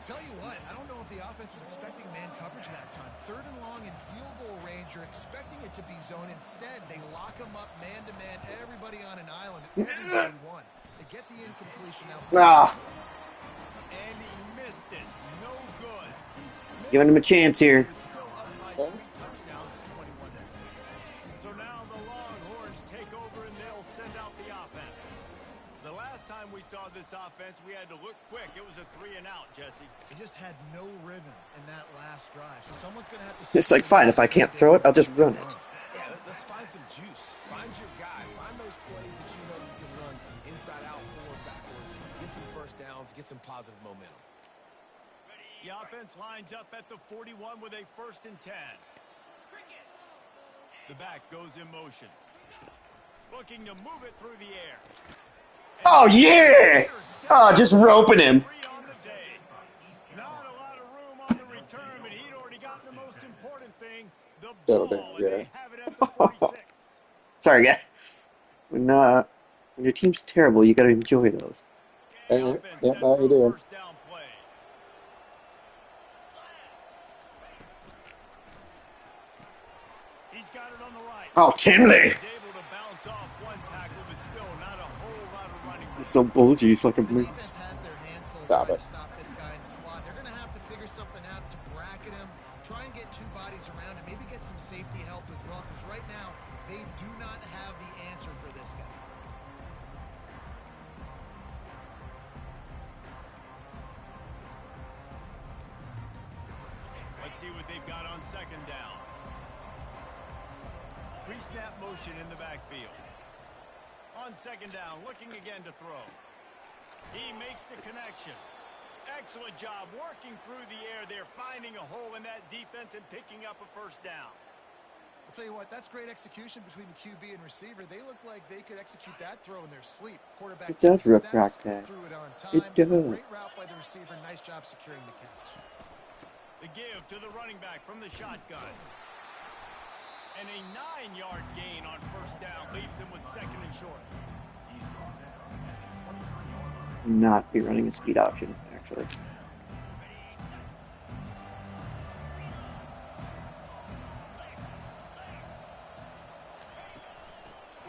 Tell you what, I don't know if the offense was expecting man coverage that time. 3rd and long in field goal range, you're expecting it to be zone. Instead, they lock him up man-to-man, everybody on an island. Everybody won. They get the incompletion now. And he missed it. No good. Giving him a chance here. Still up by 3 touchdowns to 21 there. So now the Longhorns take over and they'll send out the offense. The last time we saw this offense, we had to look quick. It was a 3-and-out, Jesse. It just had no rhythm in that last drive. So someone's going to have to... It's like, fine, if I can't throw it, I'll just run it. Yeah, let's find some juice. Find your guy. Find those plays that you know you can run inside out, forward, backwards. Get some first downs. Get some positive momentum. The offense lines up at the 41 with a 1st and 10. The back goes in motion. Looking to move it through the air. Oh, yeah! Oh, just roping him. Not a lot of room on the return, but he'd already gotten the most important thing, the That'll ball, do, and yeah. they have it at the 46. Sorry, guys. When your team's terrible, you gotta enjoy those. The Yeah, offense yeah, set how for you a doing? 1st down play. He's got it on the right. Oh, Timley! He's able to bounce off one tackle, but still not a whole lot of running room. He's so bulgy, he's like a The moose. defense has their hands full Stop trying it. to stop this guy in the slot. They're going to have to figure something out to bracket him, try and get 2 bodies around him, maybe get some safety help as well, because right now they do not have the answer for this guy. Let's see what they've got on 2nd down. Pre-snap motion in the backfield. On 2nd down, looking again to throw. He makes the connection. Excellent job working through the air there, finding a hole in that defense and picking up a 1st down. I'll tell you what, that's great execution between the QB and receiver. They look like they could execute that throw in their sleep. Quarterback It does took rip steps, crack that. threw it on time. It does. Great route by the receiver. Nice job securing the catch. The give to the running back from the shotgun. And a 9-yard gain on 1st down leaves him with 2nd and short. Not be running a speed option, actually.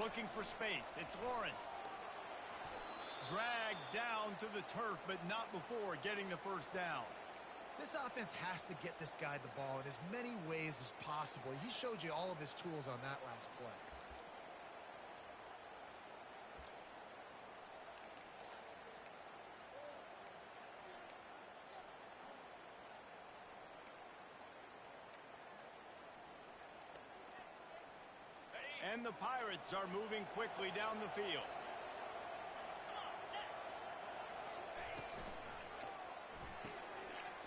Looking for space. It's Lawrence. Dragged down to the turf, but not before getting the 1st down. This offense has to get this guy the ball in as many ways as possible. He showed you all of his tools on that last play. And the Pirates are moving quickly down the field.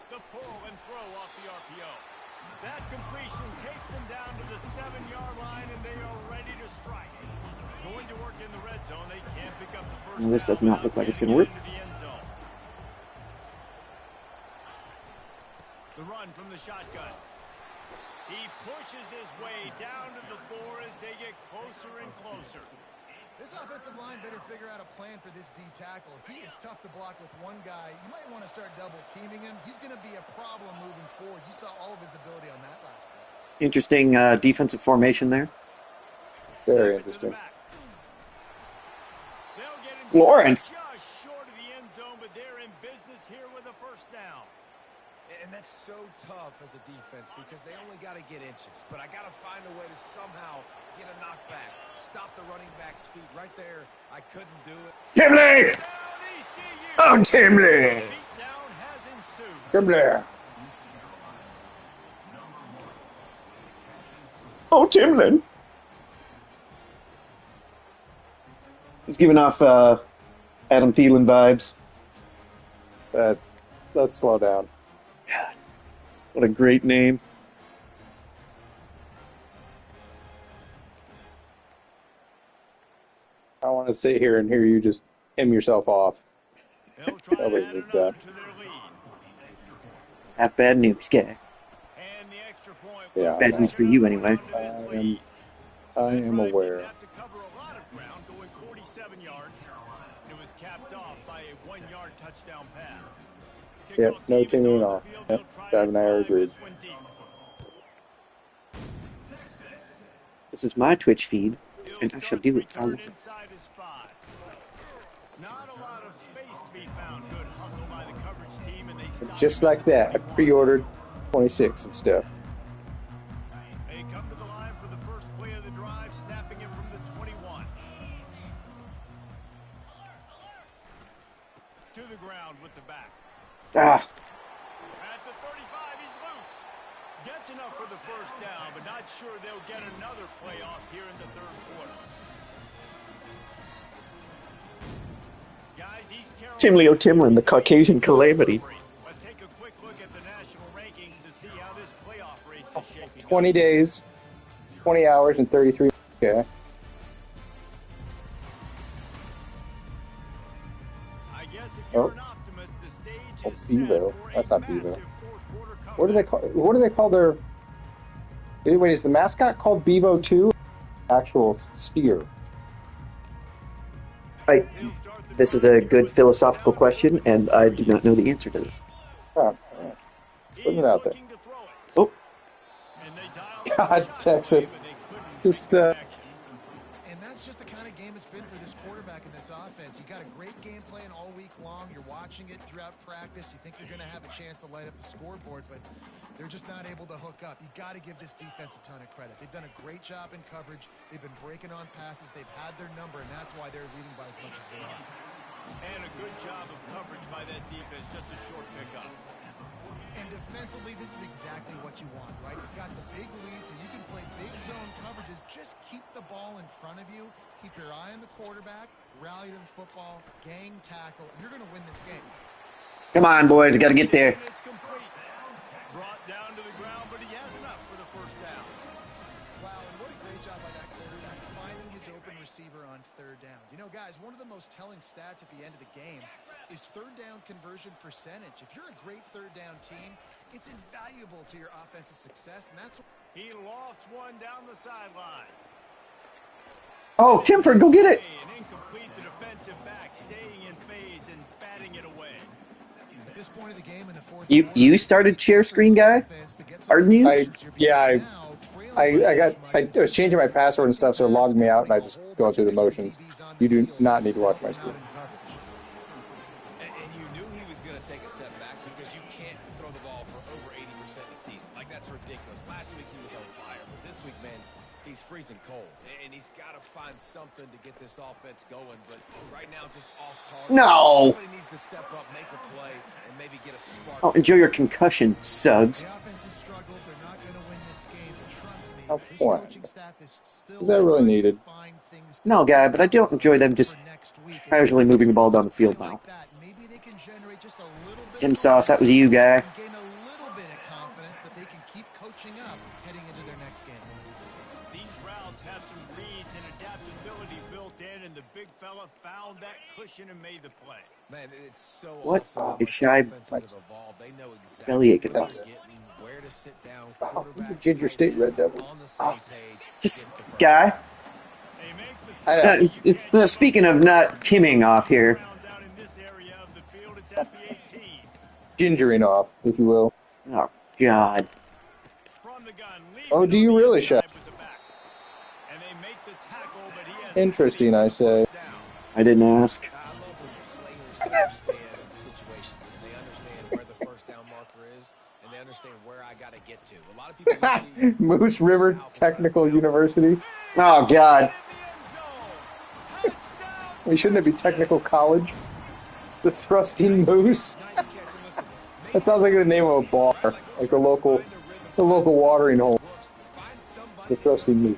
The pull and throw off the RPO. That completion takes them down to the 7-yard line, and they are ready to strike. Going to work in the red zone. They can't pick up the 1st Well, this does not look like it's going to work. into the end zone. The run from the shotgun. He pushes his way down to the 4 as they get closer and closer. This offensive line better figure out a plan for this D tackle. He is tough to block with one guy. You might want to start double teaming him. He's going to be a problem moving forward. You saw all of his ability on that last play. Interesting defensive formation there. Very interesting. Lawrence. Just short of the end zone, but they're in business here with a 1st down. And that's so tough as a defense because they only got to get inches. But I got to find a way to somehow get a knockback. Stop the running back's feet right there. I couldn't do it. Timley! Oh, Timley! Beatdown has ensued. Come there. Oh, Timlin. He's giving off Adam Thielen vibes. Let's slow down. God, what a great name. I want to sit here and hear you just him yourself off. Nobody needs that. Not bad news, guy. Yeah, Bad news for you, anyway. I am aware. Yep, no teaming off. Yep, Dad and I are agreed. This is my Twitch feed, and I shall do it all over. Just like that, I pre-ordered 26 and stuff. They come to the line for the first play of the drive, snapping it from the 21. To the ground with the back. Ah. At the 35, he's loose. Gets enough for the first down, but not sure they'll get another playoff here in the third quarter. Guys, East Carolina. Tim Leo Timlin, the Caucasian calamity. Let's take a quick look at the national rankings to see how this playoff race is shaping 20 days, 20 hours, and 33. Okay. I guess if you're an optimist, the stage is set Bevo. for That's a not Bevo. massive fourth-quarter What do they call? What do they call their? Wait, is the mascot called Bevo too? Actual steer. This is a good philosophical question, and I do not know the answer to this. Oh, yeah. Putting it out there. Oh. God, Texas. Just And that's just the kind of game it's been for this quarterback in this offense. You got a great game plan all week long. You're watching it throughout practice. You think you're going to have a chance to light up the scoreboard, but they're just not able to hook up. You got to give this defense a ton of credit. They've done a great job in coverage. They've been breaking on passes. They've had their number, and that's why they're leading by as much as they are. And a good job of coverage by that defense, just a short pickup. And defensively, this is exactly what you want, right? You've got the big lead, so you can play big zone coverages. Just keep the ball in front of you. Keep your eye on the quarterback. Rally to the football. Gang tackle. And you're going to win this game. Come on, boys. We got to get there. It's complete. Brought down to the ground, but he has enough for the first down. Wow, and what a great job by that quarterback finding his open receiver on third down. You know, guys, one of the most telling stats at the end of the game is third down conversion percentage. If you're a great third down team, it's invaluable to your offensive success, and that's... He lofts one down the sideline. Oh, Timford, go get it. An incomplete, the defensive back staying in phase and batting it away. At this point of the game in the fourth You started share screen, guy? Pardon you? I was changing my password and stuff, so it logged me out, and I just go through the motions. You do not need to watch my screen. And you knew he was going to take a step back because you can't throw the ball for over 80% of the season. Like, that's ridiculous. Last week he was on fire, but this week, man, he's freezing cold. And he's got to find something to get this offense going, but right now just off target. No. Somebody needs to step up, make a play, and maybe get a spark. Oh, enjoy your concussion, Suggs. The offense has struggled. They're not going to win this game, but trust me, How this fun. coaching staff is still Is that really needed? find things to No, guy, but I don't enjoy them just casually moving the ball down the field now. Maybe they can generate just a little bit Tim Sauce, that was you, guy. and gain a little bit of confidence that they can keep coaching up heading into their next game. These routes have some reads and adaptability built in, and the big fella found that cushion and made the play. Man, it's so What awesome how a much shy offenses have evolved. They know exactly bellyache what about they're getting, where to sit down, Oh, quarterback, Ginger State Red Devil. on the same page. Just, against the front. guy. They make I mistakes. know. Speaking of not timming off here. Down in this area of the field, it's at the 18. Gingering off, if you will. Oh, God. From the gun, leaves Oh, it do on you the really, inside Shaq? with the back. And they make the tackle, but he has Interesting, I say. down. I didn't ask. I love when players understand situations and they understand where the first down marker is and they understand where I got to get to. A lot of people see Moose River Technical University. Oh, God. We shouldn't it be Technical College? The Thrusting Moose. nice catch and listen. That sounds like the name of a bar, like the local watering hole. Find somebody The trusty meat. This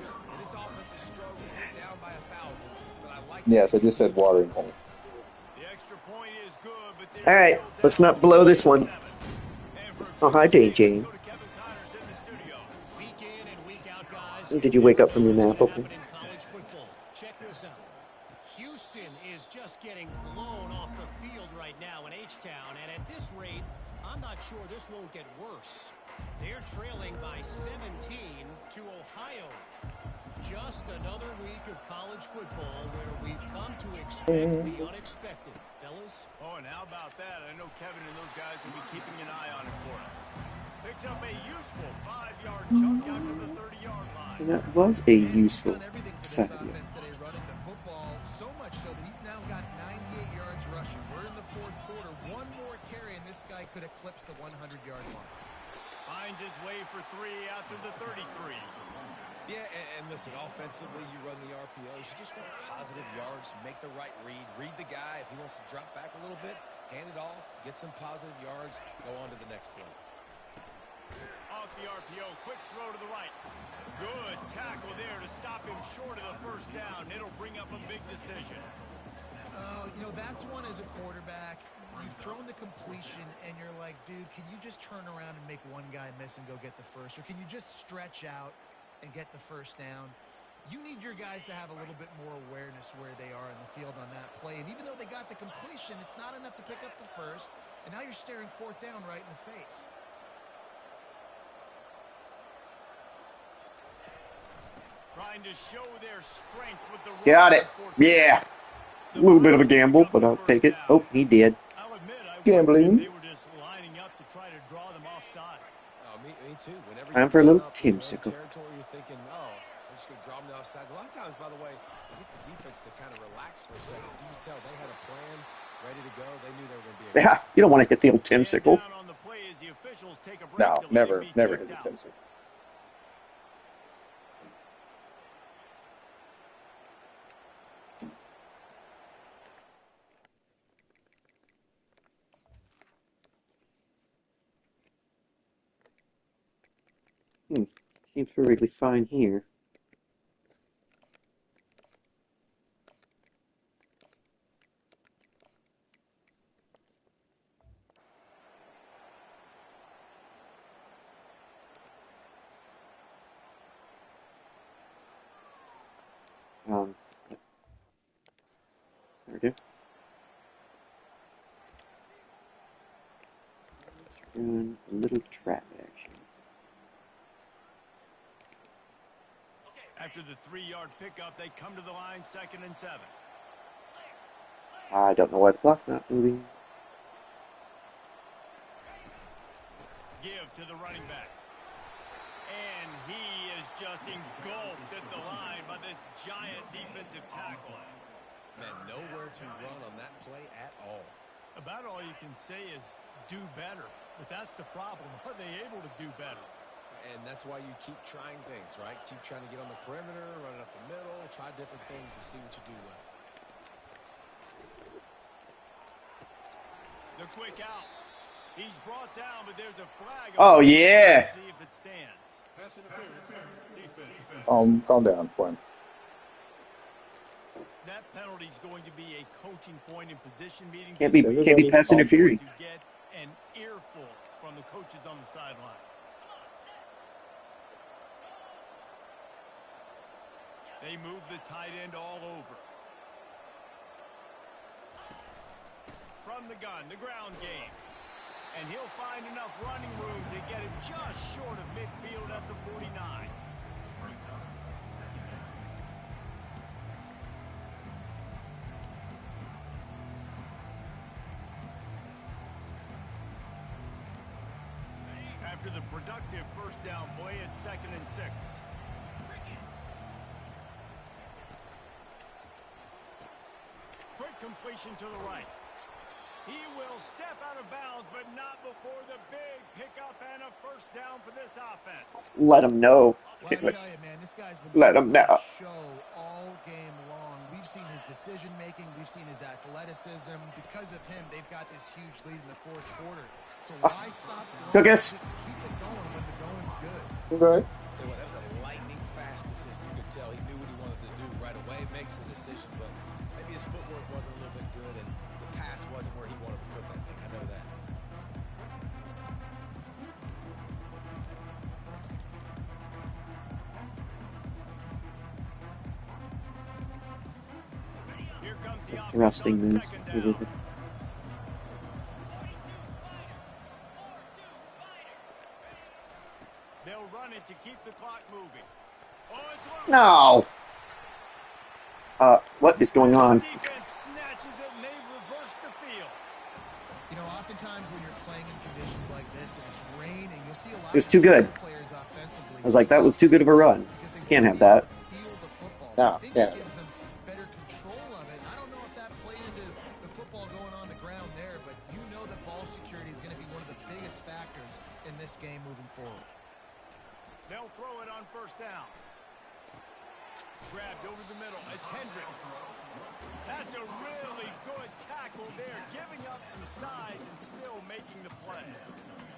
offense is struggling. They're down by 1,000, but I like Yes, I just said watering hole. The extra point is good, but they're All right, still let's down not blow this one. 27. And for a Oh, quick hi, update, DJ. let's go to Kevin Connors in the studio. Week in and week out, guys. Did you wake up from your nap? What's Okay. gonna happen in college football? Check this out. Houston is just getting blown off the field right now in H-Town, and at this rate, I'm not sure this won't get worse. They're trailing by 17 to Ohio. Just another week of college football where we've come to expect the unexpected. Fellas? Oh, and how about that? I know Kevin and those guys will be keeping an eye on it for us. Picks up a useful 5-yard chunk out to the 30-yard line. And that was a useful He's done everything for this Saturday. offense today, running the football, so much so that he's now got 98 yards rushing. We're in the fourth quarter. One more carry, and this guy could eclipse the 100-yard mark. Finds his way for 3 out to the 33. Yeah, and listen, offensively, you run the RPOs. You just want positive yards, make the right read the guy. If he wants to drop back a little bit, hand it off, get some positive yards, go on to the next play. Off the RPO, quick throw to the right. Good tackle there to stop him short of the first down. It'll bring up a big decision. You know, that's one as a quarterback. You've thrown the completion, and you're like, dude, can you just turn around and make one guy miss and go get the first? Or can you just stretch out and get the first down? You need your guys to have a little bit more awareness where they are in the field on that play. And even though they got the completion, it's not enough to pick up the first. And now you're staring fourth down right in the face. Trying to show their strength with the Got it. Yeah. A little bit of a gamble, but I'll take it. Oh, he did. I'll admit, I Gambling. They were just lining up to try to draw them offside. Oh, me too. Whenever Time you for a line little up in your own Timsicle. territory, you're thinking, they're just going to draw them offside. A lot of times, by the way, it gets the defense to kind of relax for a second. You can tell they had a plan ready to go. They knew they were going to be Yeah, you don't want to hit the old Timsicle. Down on the play as the officials take a break No, to let him be never checked hit the out. Timsy. Seems perfectly fine here. There we go. Let's run a little trap action. After the 3-yard pickup, they come to the line, 2nd and 7. I don't know why the clock's not moving. Give to the running back. And he is just engulfed at the line by this giant defensive tackle. Man, nowhere to run on that play at all. About all you can say is do better. But that's the problem. Are they able to do better? And that's why you keep trying things, right? Keep trying to get on the perimeter, run it up the middle, try different things to see what you do well. The quick out. He's brought down, but there's a flag. Oh, yeah. See if it stands. Calm down, Quinn. That penalty is going to be a coaching point in position meetings. Can't be pass interfering. To get an earful from the coaches on the sideline. They move the tight end all over. From the gun, the ground game. And he'll find enough running room to get it just short of midfield at the 49. After the productive first down play, it's 2nd and 6. Quick completion to the right. He will step out of bounds, but not before the big pickup and a first down for this offense. Let him know. Well, I tell you, man, this guy's been Let him know. show all game long. We've seen his decision-making. We've seen his athleticism. Because of him, they've got this huge lead in the fourth quarter. So why stop? Cookies. Just keep it going when the going's good. Okay. Tell you what, that was a lightning fast decision, but maybe his footwork wasn't a little bit good, and the pass wasn't where he wanted to put that thing. I know that. Here comes the Thrusting offense on move. second down. They'll run it to keep the clock moving. Oh, it's loose. No. What is going on? Defense snatches it and they reverse the field. You know, oftentimes when you're playing in conditions like this and it's raining, you'll see a lot It was of too good. players offensively. I was like, that was too good of a run. Because they Can't won't have that. be able to feel the football. No, I think yeah. it gives them better control of it. I don't know if that played into the football going on the ground there, but you know that ball security is going to be one of the biggest factors in this game moving forward. They'll throw it on first down. Grabbed over the middle. It's Hendricks. That's a really good tackle there, giving up some size and still making the play.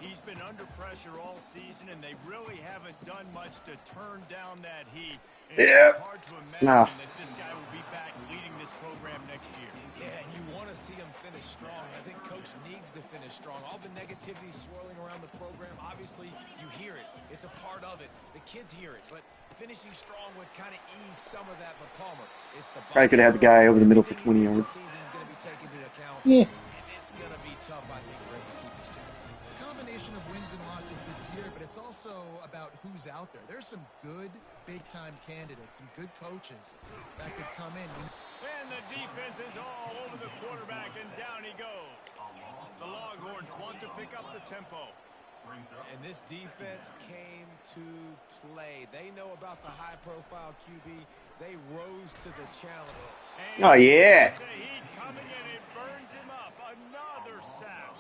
He's been under pressure all season, and they really haven't done much to turn down that heat. It's hard to imagine that this guy will be back leading this program next year. Yeah, and you want to see him finish strong. I think Coach needs to finish strong. All the negativity swirling around the program, obviously, you hear it. It's a part of it. The kids hear it, but finishing strong would kind of ease some of that. But Palmer, it's the Probably could have had the guy over the middle for 20 yards. season is going to be taken into account. Yeah. And it's going to be tough, I think, for him to keep his job. It's a combination of wins and losses this year, but it's also about who's out there. There's some good big-time candidates, some good coaches that could come in. And the defense is all over the quarterback, and down he goes. The Longhorns want to pick up the tempo. And this defense came to play. They know about the high-profile QB. They rose to the challenge. And Oh, yeah. the heat coming in, it burns him up. Another sack.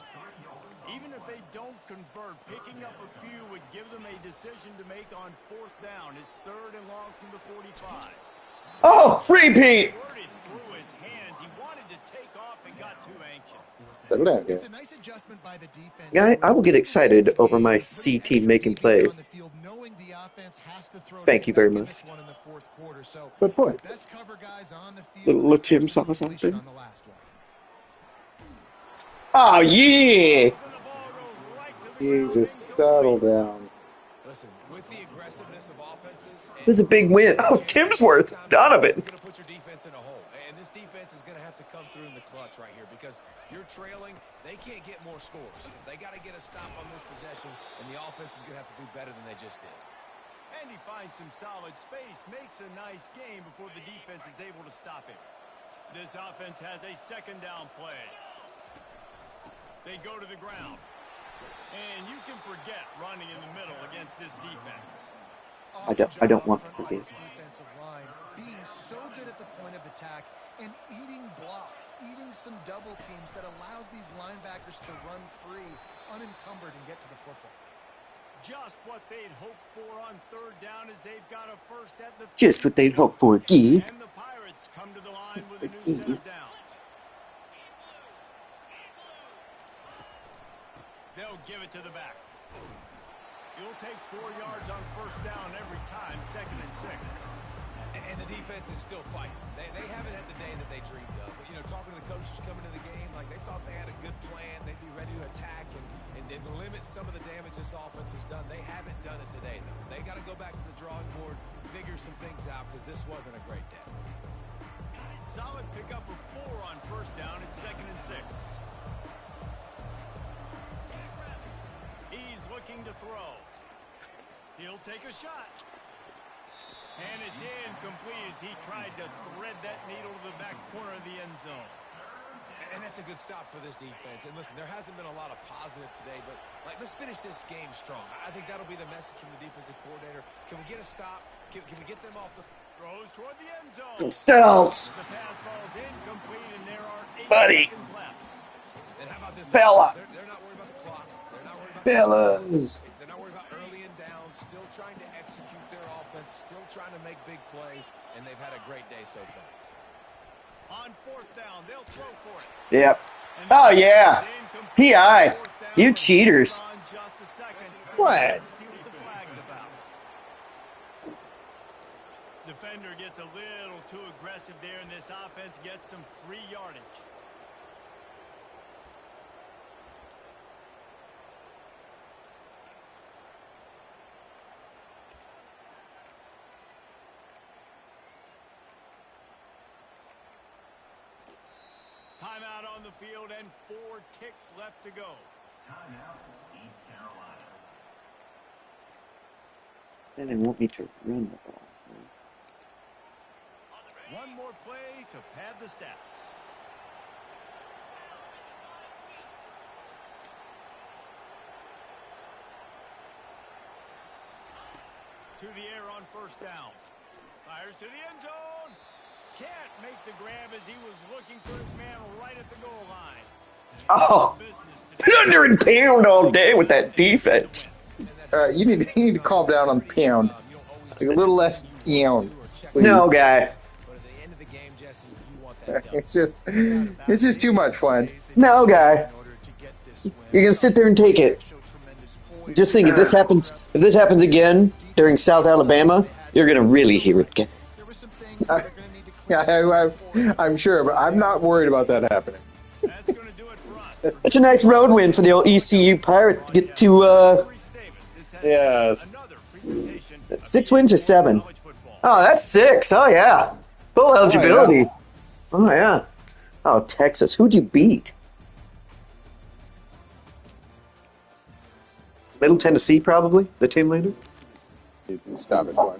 Even if they don't convert, picking up a few would give them a decision to make on fourth down. It's 3rd and long from the 45. Oh, repeat. Squirted through his hands. He wanted to take off and got too anxious. It's a nice adjustment by the defense. Yeah, I will get excited over my C team making plays. Thank you very much. Good point. Little Tim saw something. Oh, yeah. Jesus, settle down. Listen, with the aggressiveness of offenses, This is a big win. Oh, Timsworth. Donovan. it's going to put your defense in a hole. And this defense is going to have to come through in the clutch right here because you're trailing. They can't get more scores. They got to get a stop on this possession, and the offense is going to have to do better than they just did. And he finds some solid space, makes a nice game before the defense is able to stop him. This offense has a second down play. They go to the ground. And you can forget running in the middle against this defense. I don't want to forget. Defensive line being so good at the point of attack and eating blocks, eating some double teams that allows these linebackers to run free, unencumbered, and get to the football. Just what they'd hoped for on third down as they've got a first at the Just what they'd hope for, Gee. And the Pirates come to the line with a new set of downs. They'll give it to the back. You'll take 4 yards on first down every time, 2nd and 6. And the defense is still fighting. They haven't had the day that they dreamed of. But, you know, talking to the coaches coming to the game, like they thought they had a good plan. They'd be ready to attack and limit some of the damage this offense has done. They haven't done it today, though. They got to go back to the drawing board, figure some things out because this wasn't a great day. Solid pickup of 4 on first down. It's 2nd and 6. He's looking to throw. He'll take a shot. And it's incomplete as he tried to thread that needle to the back corner of the end zone. And that's a good stop for this defense. And listen, there hasn't been a lot of positive today, but like let's finish this game strong. I think that'll be the message from the defensive coordinator. Can we get a stop? Can we get them off the Throws toward the end zone. Stilts. The pass ball's incomplete, and there are 8 Buddy. seconds left. And how about this? Bella. They're not worried about the clock. They're not worried about Fellas. They're not worried about early and down. Still trying to execute their offense. Still trying to make big plays, and they've had a great day so far. On fourth down, they'll throw for it. Yep. And Oh, the yeah. pass is incomplete. PI. Fourth down, You and cheaters. on just a second. What? Let's see what the flag's about. The defender gets a little too aggressive there, and this offense gets some free yardage. Timeout on the field and 4 ticks left to go. Timeout, East Carolina. Say they want me to run the ball. One more play to pad the stats. To the air on first down. Fires to the end zone. Can't make the grab as he was looking for his man right at the goal line. Oh, 100 pound all day with that defense. You need to calm down on the pound. Like a little less pound. Please. No, guy. But at the end of the game, Jesse, you want that done. It's just too much fun. No, guy. You're gonna sit there and take it. Just think, if this happens again during South Alabama, you're gonna really hear it again. I'm sure, but I'm not worried about that happening. That's going to do it for us. It's a nice road win for the old ECU Pirates to get to Yes. 6 wins or 7. Oh, that's 6. Oh yeah, full eligibility. Oh yeah. Oh, Texas, who'd you beat? Middle Tennessee, probably the team leader. Stop it, Juan.